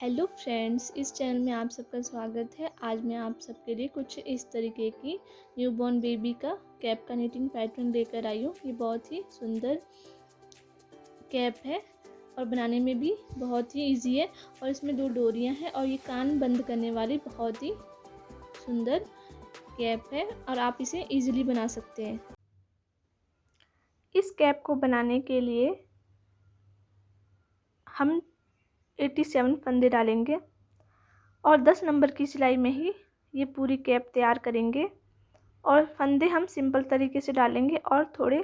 Hello friends, इस channel में आप सबका स्वागत है। आज मैं आप सबके लिए कुछ इस तरीके की न्यूबॉर्न बेबी का कैप का निटिंग पैटर्न लेकर आई हूँ। ये बहुत ही सुंदर कैप है और बनाने में भी बहुत ही इजी है और इसमें 2 डोरियां हैं और ये कान बंद करने वाली बहुत ही सुंदर कैप है और आप इसे इजीली बना सकते हैं। इस कैप को बनाने के लिए हम 87 फंदे डालेंगे और 10 नंबर की सिलाई में ही ये पूरी कैप तैयार करेंगे। और फंदे हम सिंपल तरीके से डालेंगे और थोड़े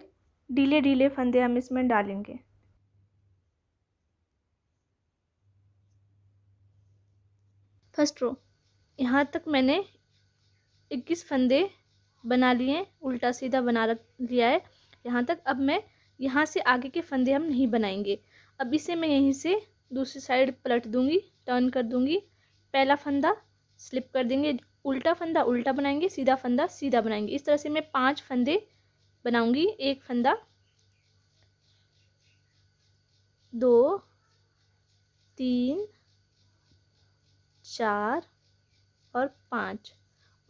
ढीले ढीले फंदे हम इसमें डालेंगे। फर्स्ट रो यहाँ तक मैंने 21 फंदे बना लिए, उल्टा सीधा बना लिया है यहाँ तक। अब मैं यहाँ से आगे के फंदे हम नहीं बनाएंगे। अब इसे मैं यहीं से दूसरी साइड पलट दूंगी, टर्न कर दूंगी। पहला फंदा स्लिप कर देंगे, उल्टा फंदा उल्टा बनाएंगे, सीधा फंदा सीधा बनाएंगे। इस तरह से मैं 5 फंदे बनाऊंगी। एक फंदा, 2, 3, 4 और 5।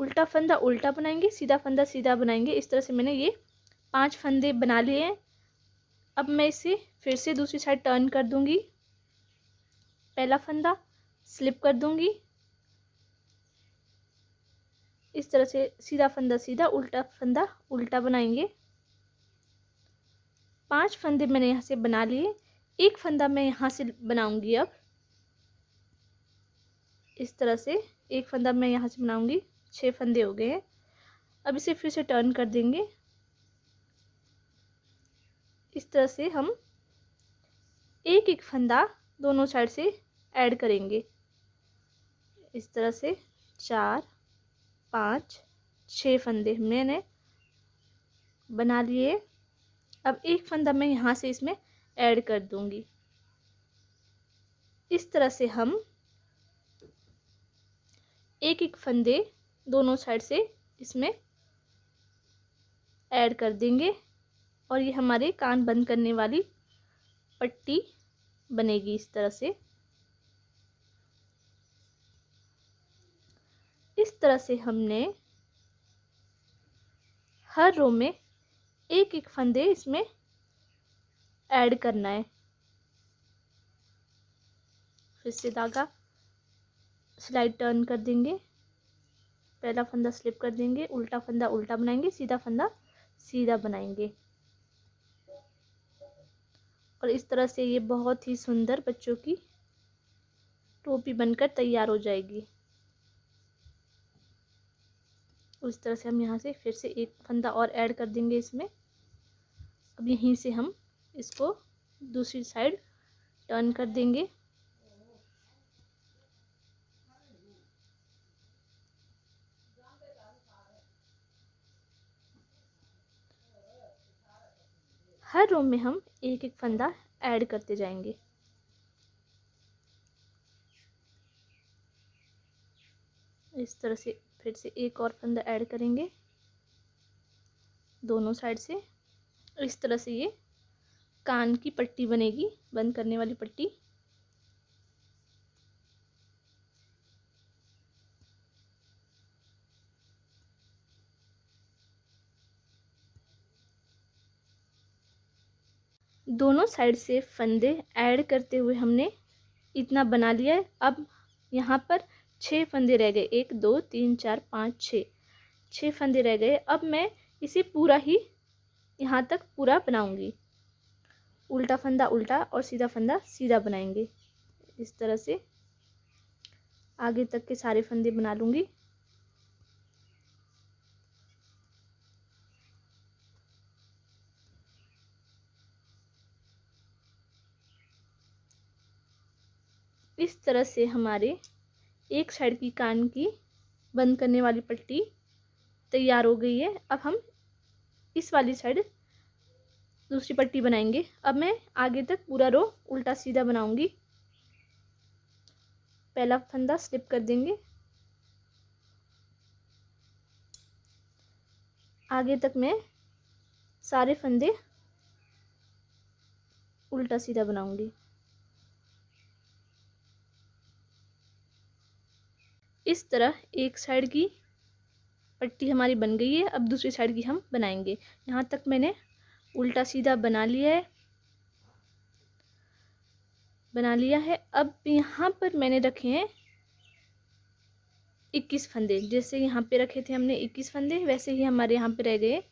उल्टा फंदा उल्टा बनाएंगे, सीधा फंदा सीधा बनाएंगे। इस तरह से मैंने ये 5 फंदे बना लिए हैं। अब मैं इसे फिर से दूसरी साइड टर्न कर दूंगी। पहला फंदा स्लिप कर दूंगी, इस तरह से सीधा फंदा सीधा, उल्टा फंदा उल्टा बनाएंगे। 5 फंदे मैंने यहाँ से बना लिए। एक फंदा मैं यहाँ से बनाऊंगी। अब इस तरह से एक फंदा मैं यहाँ से बनाऊंगी। 6 फंदे हो गए हैं। अब इसे फिर से टर्न कर देंगे। इस तरह से हम एक एक फंदा दोनों साइड से ऐड करेंगे। इस तरह से 4, 5, 6 फंदे मैंने बना लिए। अब एक फंदा मैं यहाँ से इसमें ऐड कर दूंगी। इस तरह से हम एक एक फंदे दोनों साइड से इसमें ऐड कर देंगे और ये हमारे कान बंद करने वाली पट्टी बनेगी। इस तरह से हमने हर रो में एक एक फंदे इसमें ऐड करना है। फिर से धागा स्लाइड टर्न कर देंगे, पहला फंदा स्लिप कर देंगे, उल्टा फंदा उल्टा बनाएंगे, सीधा फंदा सीधा बनाएंगे। और इस तरह से ये बहुत ही सुंदर बच्चों की टोपी बनकर तैयार हो जाएगी। उस तरह से हम यहाँ से फिर से एक फंदा और ऐड कर देंगे इसमें। अब यहीं से हम इसको दूसरी साइड टर्न कर देंगे। हर रो में हम एक एक फंदा ऐड करते जाएंगे। इस तरह से फिर से एक और फंदा ऐड करेंगे दोनों साइड से। इस तरह से ये कान की पट्टी बनेगी, बंद करने वाली पट्टी। दोनों साइड से फंदे ऐड करते हुए हमने इतना बना लिया है। अब यहाँ पर 6 फंदे रह गए, 1, 2, 3, 4, 5, 6 फंदे रह गए। अब मैं इसे पूरा ही यहाँ तक पूरा बनाऊंगी। उल्टा फंदा उल्टा और सीधा फंदा सीधा बनाएंगे। इस तरह से आगे तक के सारे फंदे बना लूँगी। इस तरह से हमारे एक साइड की कान की बंद करने वाली पट्टी तैयार हो गई है। अब हम इस वाली साइड दूसरी पट्टी बनाएंगे। अब मैं आगे तक पूरा रो उल्टा सीधा बनाऊंगी। पहला फंदा स्लिप कर देंगे, आगे तक मैं सारे फंदे उल्टा सीधा बनाऊंगी। इस तरह एक साइड की पट्टी हमारी बन गई है। अब दूसरी साइड की हम बनाएंगे। यहाँ तक मैंने उल्टा सीधा बना लिया है। अब यहाँ पर मैंने रखे हैं 21 फंदे। जैसे यहाँ पे रखे थे हमने 21 फंदे, वैसे ही हमारे यहाँ पे रह गए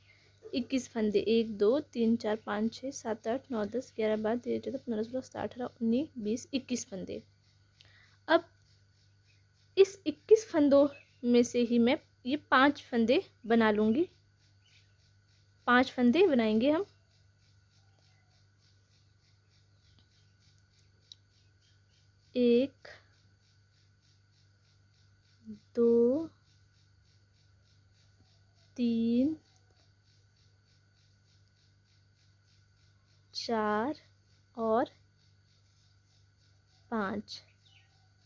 21 फंदे। 1 2 3 4 5 6 7 8 9 10 11 12 13 14 15 16 17 18 19 20 21 फंदे। अब इस 21 फंदों में से ही मैं ये 5 फंदे बना लूँगी। 5 फंदे बनाएंगे हम। 1 2 3 4 और 5।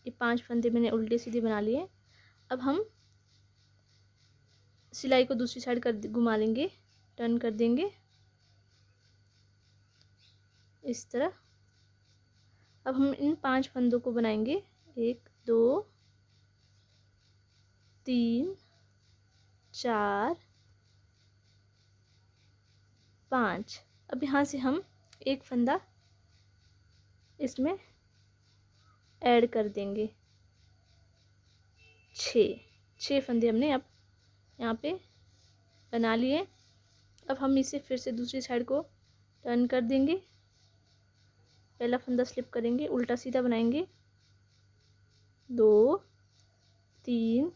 ये 5 फंदे मैंने उल्टे सीधे बना लिए। अब हम सिलाई को दूसरी साइड कर घुमा लेंगे, टर्न कर देंगे इस तरह। अब हम इन 5 फंदों को बनाएंगे। 1 2 3 4 5। अब यहाँ से हम एक फंदा इसमें ऐड कर देंगे। 6 फंदे हमने अब यहाँ पे बना लिए। अब हम इसे फिर से दूसरी साइड को टर्न कर देंगे। पहला फंदा स्लिप करेंगे, उल्टा सीधा बनाएंगे। 2 3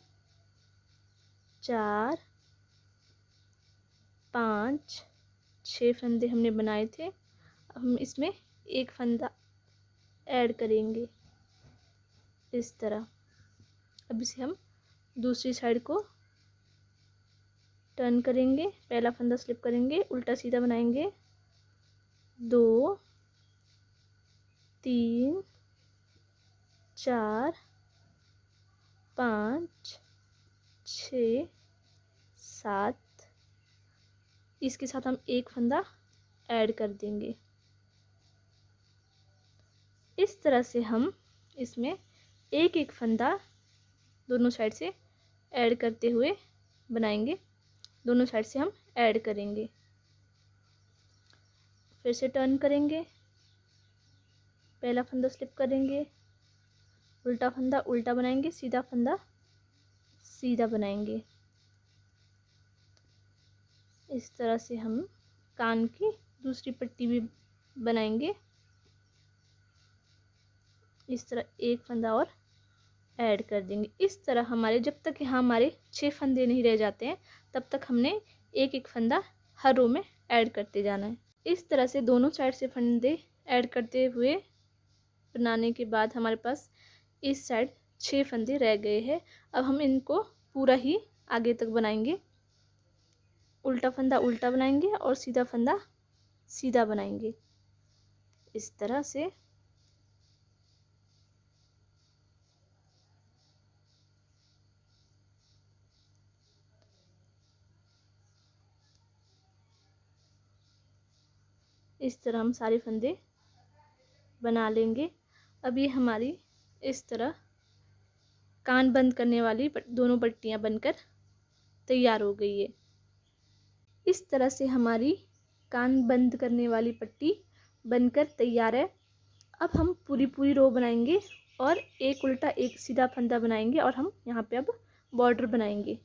4 5 6 फंदे हमने बनाए थे। अब हम इसमें एक फंदा ऐड करेंगे इस तरह। अब इसे हम दूसरी साइड को टर्न करेंगे, पहला फंदा स्लिप करेंगे, उल्टा सीधा बनाएंगे। 2 3 4 5 6 7। इसके साथ हम एक फंदा ऐड कर देंगे। इस तरह से हम इसमें एक एक फंदा दोनों साइड से ऐड करते हुए बनाएंगे। दोनों साइड से हम ऐड करेंगे। फिर से टर्न करेंगे, पहला फंदा स्लिप करेंगे, उल्टा फंदा उल्टा बनाएंगे, सीधा फंदा सीधा बनाएंगे। इस तरह से हम कान की दूसरी पट्टी भी बनाएंगे। इस तरह एक फंदा और ऐड कर देंगे। इस तरह हमारे जब तक यहाँ हमारे 6 फंदे नहीं रह जाते हैं तब तक हमने एक एक फंदा हर रो में ऐड करते जाना है। इस तरह से दोनों साइड से फंदे ऐड करते हुए बनाने के बाद हमारे पास इस साइड 6 फंदे रह गए हैं। अब हम इनको पूरा ही आगे तक बनाएंगे। उल्टा फंदा उल्टा बनाएंगे और सीधा फंदा सीधा बनाएंगे इस तरह से। इस तरह हम सारे फंदे बना लेंगे। अब ये हमारी इस तरह कान बंद करने वाली दोनों पट्टियाँ बनकर तैयार हो गई है। इस तरह से हमारी कान बंद करने वाली पट्टी बनकर तैयार है। अब हम पूरी पूरी रो बनाएंगे और एक उल्टा एक सीधा फंदा बनाएंगे और हम यहाँ पे अब बॉर्डर बनाएंगे।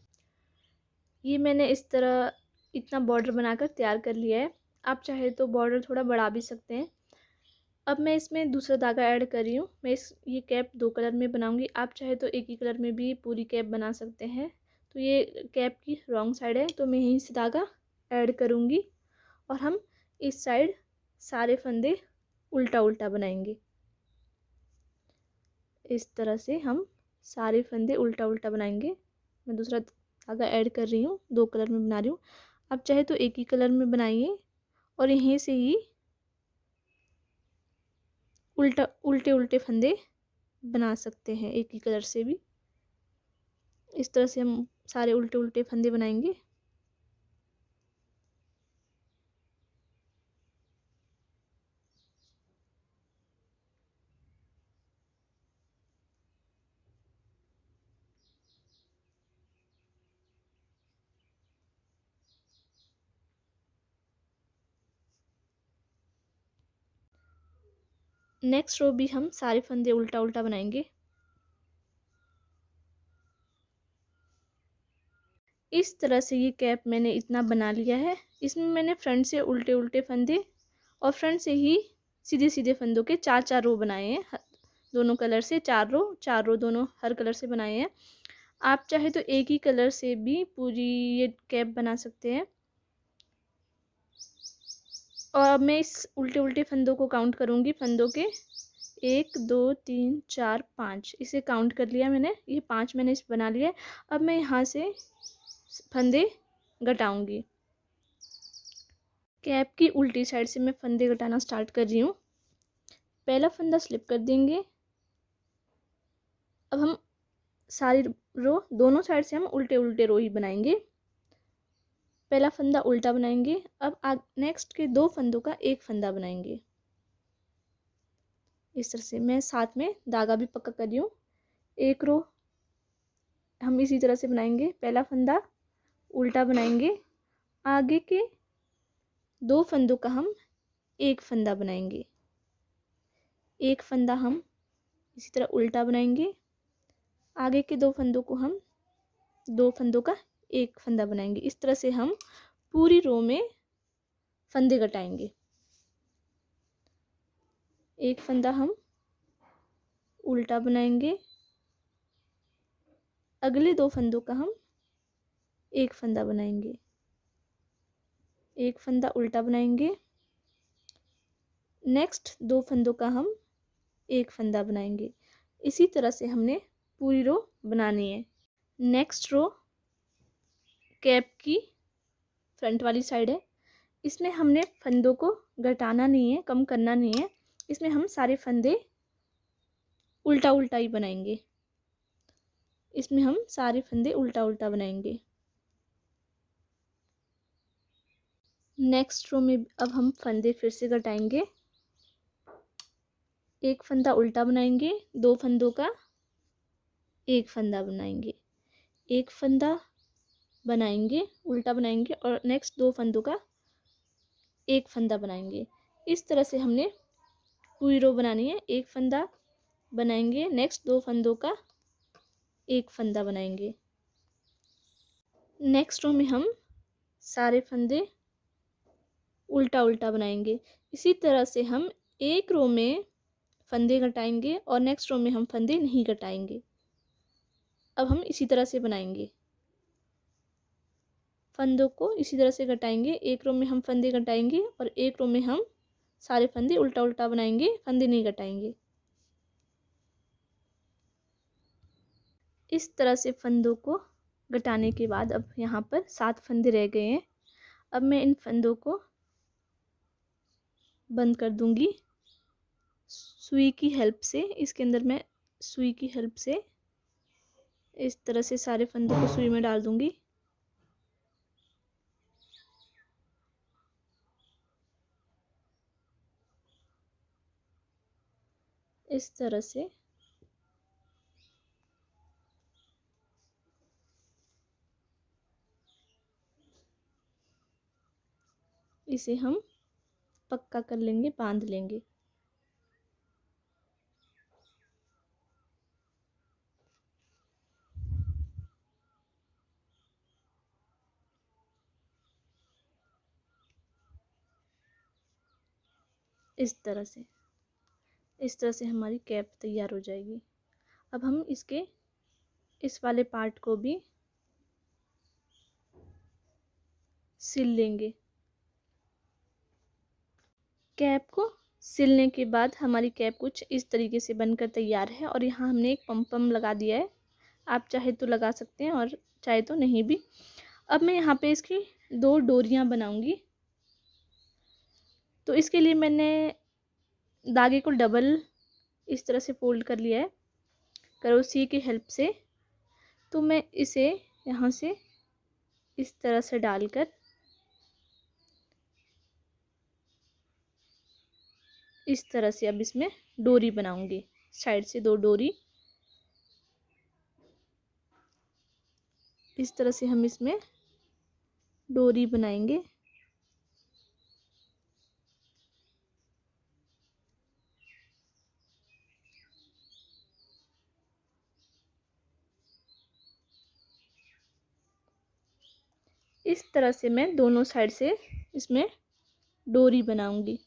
ये मैंने इस तरह इतना बॉर्डर बनाकर तैयार कर लिया है। आप चाहे तो बॉर्डर थोड़ा बढ़ा भी सकते हैं। अब मैं इसमें दूसरा धागा ऐड कर रही हूँ। मैं ये कैप 2 कलर में बनाऊंगी। आप चाहे तो एक ही कलर में भी पूरी कैप बना सकते हैं। तो ये कैप की रॉन्ग साइड है तो मैं यहीं से धागा ऐड करूँगी और हम इस साइड सारे फंदे उल्टा उल्टा बनाएंगे। इस तरह से हम सारे फंदे उल्टा उल्टा बनाएंगे। मैं दूसरा धागा ऐड कर रही हूँ, 2 कलर में बना रही हूँ। आप चाहे तो एक ही कलर में बनाइए और यहीं से ही उल्टे उल्टे फंदे बना सकते हैं एक ही कलर से भी। इस तरह से हम सारे उल्टे उल्टे फंदे बनाएंगे। नेक्स्ट रो भी हम सारे फंदे उल्टा उल्टा बनाएंगे। इस तरह से ये कैप मैंने इतना बना लिया है। इसमें मैंने फ्रंट से उल्टे उल्टे फंदे और फ्रंट से ही सीधे सीधे फंदों के चार चार रो बनाए हैं। दोनों कलर से चार रो दोनों हर कलर से बनाए हैं। आप चाहे तो एक ही कलर से भी पूरी ये कैप बना सकते हैं। और अब मैं इस उल्टे उल्टे फंदों को काउंट करूँगी। फंदों के 1 2 3 4 5 इसे काउंट कर लिया मैंने। ये 5 मैंने इस बना लिया है। अब मैं यहाँ से फंदे घटाऊँगी। कैप की उल्टी साइड से मैं फंदे घटाना स्टार्ट कर रही हूँ। पहला फंदा स्लिप कर देंगे। अब हम सारी रो दोनों साइड से हम उल्टे उल्टे रो ही बनाएंगे। पहला फंदा उल्टा बनाएंगे। अब नेक्स्ट के दो फंदों का एक फंदा बनाएंगे। इस तरह से मैं साथ में धागा भी पक्का कर रही हूँ। एक रो हम इसी तरह से बनाएंगे। पहला फंदा उल्टा बनाएंगे। आगे के दो फंदों का हम एक फंदा बनाएंगे। एक फंदा हम इसी तरह उल्टा बनाएंगे। आगे के दो फंदों को हम दो फंदों का एक फंदा बनाएंगे। इस तरह से हम पूरी रो में फंदे घटाएंगे। एक फंदा हम उल्टा बनाएंगे। अगले दो फंदों का हम एक फंदा बनाएंगे। एक फंदा उल्टा बनाएंगे। नेक्स्ट दो फंदों का हम एक फंदा बनाएंगे। इसी तरह से हमने पूरी रो बनानी है। नेक्स्ट रो कैप की फ्रंट वाली साइड है। इसमें हमने फंदों को घटाना नहीं है, कम करना नहीं है। इसमें हम सारे फंदे उल्टा उल्टा ही बनाएंगे। इसमें हम सारे फंदे उल्टा उल्टा बनाएंगे। नेक्स्ट रो में अब हम फंदे फिर से घटाएंगे। एक फंदा उल्टा बनाएंगे। दो फंदों का एक फंदा बनाएंगे। एक फंदा बनाएंगे उल्टा बनाएंगे और नेक्स्ट दो फंदों का एक फंदा बनाएंगे। इस तरह से हमने पूरी रो बनानी है। एक फंदा बनाएंगे। नेक्स्ट दो फंदों का एक फंदा बनाएंगे। नेक्स्ट रो में हम सारे फंदे उल्टा उल्टा बनाएंगे। इसी तरह से हम एक रो में फंदे घटाएंगे और नेक्स्ट रो में हम फंदे नहीं घटाएंगे। अब हम इसी तरह से बनाएंगे। फंदों को इसी तरह से घटाएंगे। एक रो में हम फंदे घटाएंगे और एक रो में हम सारे फंदे उल्टा उल्टा बनाएंगे, फंदे नहीं घटाएंगे। इस तरह से फंदों को घटाने के बाद अब यहाँ पर 7 फंदे रह गए हैं। अब मैं इन फंदों को बंद कर दूंगी सुई की हेल्प से। इसके अंदर मैं सुई की हेल्प से इस तरह से सारे फंदों को सुई में डाल दूंगी। इस तरह से इसे हम पक्का कर लेंगे, बांध लेंगे। इस तरह से हमारी कैप तैयार हो जाएगी। अब हम इसके इस वाले पार्ट को भी सिल लेंगे। कैप को सिलने के बाद हमारी कैप कुछ इस तरीके से बनकर तैयार है। और यहाँ हमने एक पम लगा दिया है। आप चाहे तो लगा सकते हैं और चाहे तो नहीं भी। अब मैं यहाँ पे इसकी दो डोरियाँ बनाऊंगी। तो इसके लिए मैंने धागे को डबल इस तरह से फोल्ड कर लिया है करोसिए की हेल्प से। तो मैं इसे यहाँ से इस तरह से डालकर इस तरह से अब इसमें डोरी बनाऊंगी। साइड से दो डोरी इस तरह से हम इसमें डोरी बनाएंगे। इस तरह से मैं दोनों साइड से इसमें डोरी बनाऊंगी।